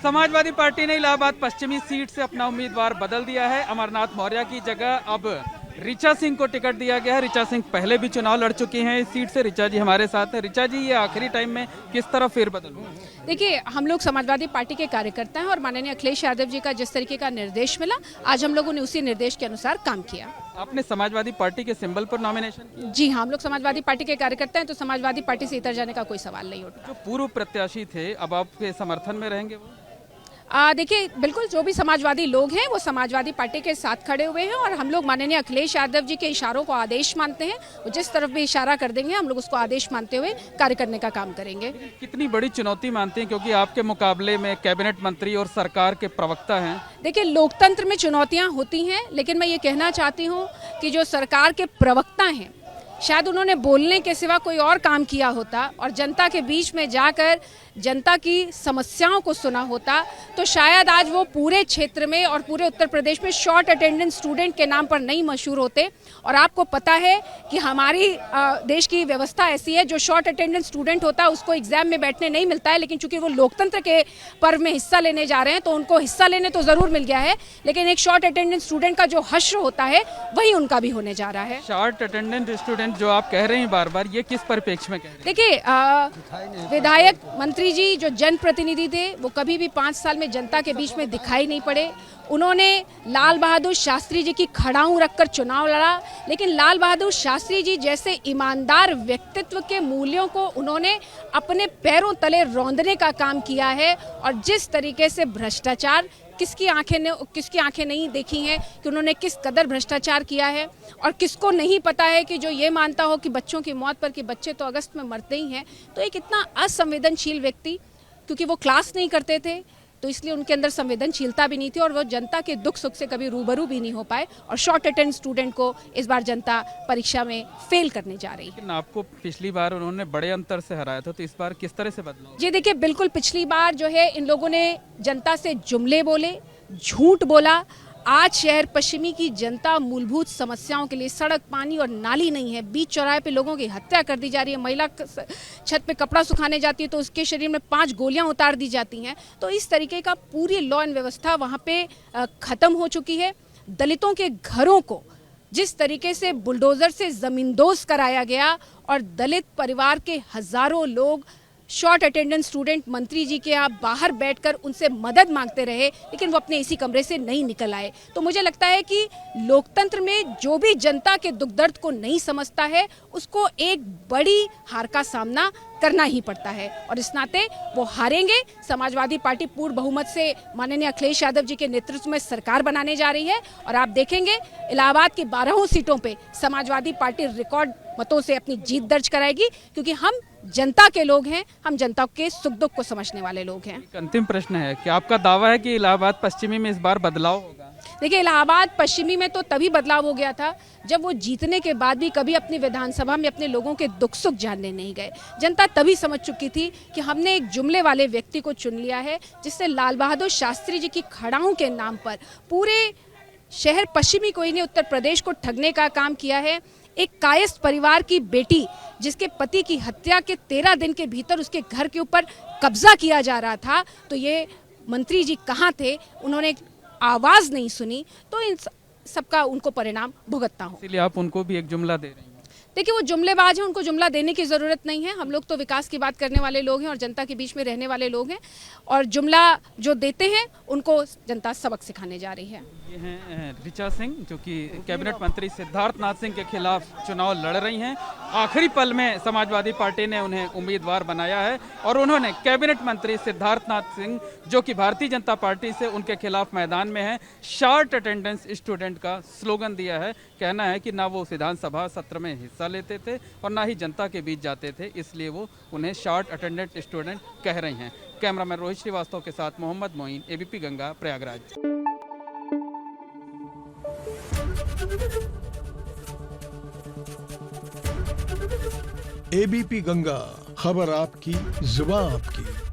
Samajwadi party ने इलाहाबाद पश्चिमी seat से अपना उम्मीदवार बदल दिया है। अमरनाथ मौर्य की जगह अब ऋचा सिंह को टिकट दिया गया है। ऋचा सिंह पहले भी चुनाव लड़ चुकी हैं इस सीट से। ऋचा जी हमारे साथ हैं। ऋचा जी, ये आखिरी टाइम में किस तरह फेरबदल हुआ? देखिए, हम लोग समाजवादी पार्टी के कार्यकर्ता हैं और माननीय अखिलेश यादव जी का जिस तरीके का निर्देश मिला, आज हम लोगों ने उसी निर्देश के अनुसार काम किया। आपने समाजवादी पार्टी के सिंबल पर नॉमिनेशन किया? जी हाँ, हम लोग समाजवादी पार्टी के कार्यकर्ता हैं, तो समाजवादी पार्टी से इतर जाने का कोई सवाल नहीं उठा। जो पूर्व प्रत्याशी थे अब आपके समर्थन में रहेंगे वो? देखिए, बिल्कुल जो भी समाजवादी लोग हैं वो समाजवादी पार्टी के साथ खड़े हुए हैं और हम लोग माननीय अखिलेश यादव जी के इशारों को आदेश मानते हैं। वो जिस तरफ भी इशारा कर देंगे हम लोग उसको आदेश मानते हुए कार्य करने का काम करेंगे। कितनी बड़ी चुनौती मानते हैं, क्योंकि आपके मुकाबले में कैबिनेट मंत्री और सरकार के प्रवक्ता हैं? देखिए, लोकतंत्र में चुनौतियां होती हैं, लेकिन मैं ये कहना चाहती हूँ कि जो सरकार के प्रवक्ता हैं, शायद उन्होंने बोलने के सिवा कोई और काम किया होता और जनता के बीच में जाकर जनता की समस्याओं को सुना होता, तो शायद आज वो पूरे क्षेत्र में और पूरे उत्तर प्रदेश में शॉर्ट अटेंडेंस स्टूडेंट के नाम पर नहीं मशहूर होते। और आपको पता है कि हमारी देश की व्यवस्था ऐसी है, जो शॉर्ट अटेंडेंस स्टूडेंट होता है उसको एग्जाम में बैठने नहीं मिलता है, लेकिन चूंकि वो लोकतंत्र के पर्व में हिस्सा लेने जा रहे हैं तो उनको हिस्सा लेने तो जरूर मिल गया है, लेकिन एक शॉर्ट अटेंडेंस स्टूडेंट का जो हश्र होता है वही उनका भी होने जा रहा है। शॉर्ट अटेंडेंट स्टूडेंट जो आप कह रहे हैं बार बार, ये किस परिप्रेक्ष्य में कह रहे हैं? देखिए, विधायक मंत्री जी जो जनप्रतिनिधि थे वो कभी भी 5 साल में जनता के बीच में दिखाई नहीं पड़े। उन्होंने लाल बहादुर शास्त्री जी की खड़ाऊं रखकर चुनाव लड़ा, लेकिन लाल बहादुर शास्त्री जी जैसे ईमानदार व्यक्तित्व के मूल्यों को उन्होंने अपने पैरों तले रौंदने का काम किया है। और जिस तरीके से भ्रष्टाचार, किसकी आंखें नहीं देखी हैं कि उन्होंने किस कदर भ्रष्टाचार किया है, और किसको नहीं पता है कि जो ये मानता हो कि बच्चों की मौत पर कि बच्चे तो अगस्त में मरते ही हैं। तो एक इतना असंवेदनशील व्यक्ति, क्योंकि वो क्लास नहीं करते थे तो इसलिए उनके अंदर संवेदनशीलता भी नहीं थी और वो जनता के दुख सुख से कभी रूबरू भी नहीं हो पाए। और शॉर्ट अटेंडेंस स्टूडेंट को इस बार जनता परीक्षा में फेल करने जा रही है। लेकिन आपको पिछली बार उन्होंने बड़े अंतर से हराया था, तो इस बार किस तरह से बदला? जी देखिए, बिल्कुल पिछली बार जो है इन लोगों ने जनता से जुमले बोले, झूठ बोला। आज शहर पश्चिमी की जनता मूलभूत समस्याओं के लिए, सड़क, पानी और नाली नहीं है, बीच चौराहे पे लोगों की हत्या कर दी जा रही है, महिला छत पे कपड़ा सुखाने जाती है तो उसके शरीर में 5 गोलियां उतार दी जाती हैं। तो इस तरीके का पूरी लॉ एंड व्यवस्था वहाँ पे खत्म हो चुकी है। दलितों के घरों को जिस तरीके से बुलडोजर से जमींदोज कराया गया और दलित परिवार के हजारों लोग शॉर्ट अटेंडेंस स्टूडेंट मंत्री जी के आप बाहर बैठकर उनसे मदद मांगते रहे, लेकिन वो अपने इसी कमरे से नहीं निकल आए। तो मुझे लगता है कि लोकतंत्र में जो भी जनता के दुख दर्द को नहीं समझता है उसको एक बड़ी हार का सामना करना ही पड़ता है, और इस नाते वो हारेंगे। समाजवादी पार्टी पूर्ण बहुमत से माननीय अखिलेश यादव जी के नेतृत्व में सरकार बनाने जा रही है और आप देखेंगे इलाहाबाद की 12 सीटों पे समाजवादी पार्टी रिकॉर्ड मतों से अपनी जीत दर्ज कराएगी, क्योंकि हम जनता के लोग हैं, हम जनता के सुख दुख को समझने वाले लोग हैं। एक अंतिम प्रश्न है कि आपका दावा है कि इलाहाबाद पश्चिमी में इस बार बदलाव होगा? देखिए, इलाहाबाद पश्चिमी में तो तभी बदलाव हो गया था जब वो जीतने के बाद भी कभी अपनी विधानसभा में अपने लोगों के दुख सुख जानने नहीं गए। जनता तभी समझ चुकी थी कि हमने एक जुमले वाले व्यक्ति को चुन लिया है, जिससे लाल बहादुर शास्त्री जी की खड़ाऊं के नाम पर पूरे शहर पश्चिमी को ही नहीं उत्तर प्रदेश को ठगने का काम किया है। एक कायस्थ परिवार की बेटी जिसके पति की हत्या के 13 दिन के भीतर उसके घर के ऊपर कब्जा किया जा रहा था, तो ये मंत्री जी कहाँ थे? उन्होंने आवाज नहीं सुनी, तो इन सबका उनको परिणाम भुगतना हो। इसलिए आप उनको भी एक जुमला दे रही हैं? देखिए, वो जुमलेबाज हैं, उनको जुमला देने की जरूरत नहीं है। हम लोग तो विकास की बात करने वाले लोग हैं और जनता के बीच में रहने वाले लोग हैं, और जुमला जो देते हैं उनको जनता सबक सिखाने जा रही है। ये हैं ऋचा सिंह, जो कि कैबिनेट मंत्री सिद्धार्थनाथ सिंह के खिलाफ चुनाव लड़ रही हैं। आखिरी पल में समाजवादी पार्टी ने उन्हें उम्मीदवार बनाया है और उन्होंने कैबिनेट मंत्री सिद्धार्थनाथ सिंह, जो कि भारतीय जनता पार्टी से उनके खिलाफ मैदान में हैं, शॉर्ट अटेंडेंस स्टूडेंट का स्लोगन दिया है। कहना है कि ना वो विधानसभा सत्र में हिस्सा लेते थे और ना ही जनता के बीच जाते थे, इसलिए वो उन्हें शॉर्ट अटेंडेंट स्टूडेंट कह रही हैं। कैमरामैन रोहित श्रीवास्तव के साथ मोहम्मद मोइन, एबीपी गंगा, प्रयागराज। एबीपी गंगा, खबर आपकी, जुबान आपकी।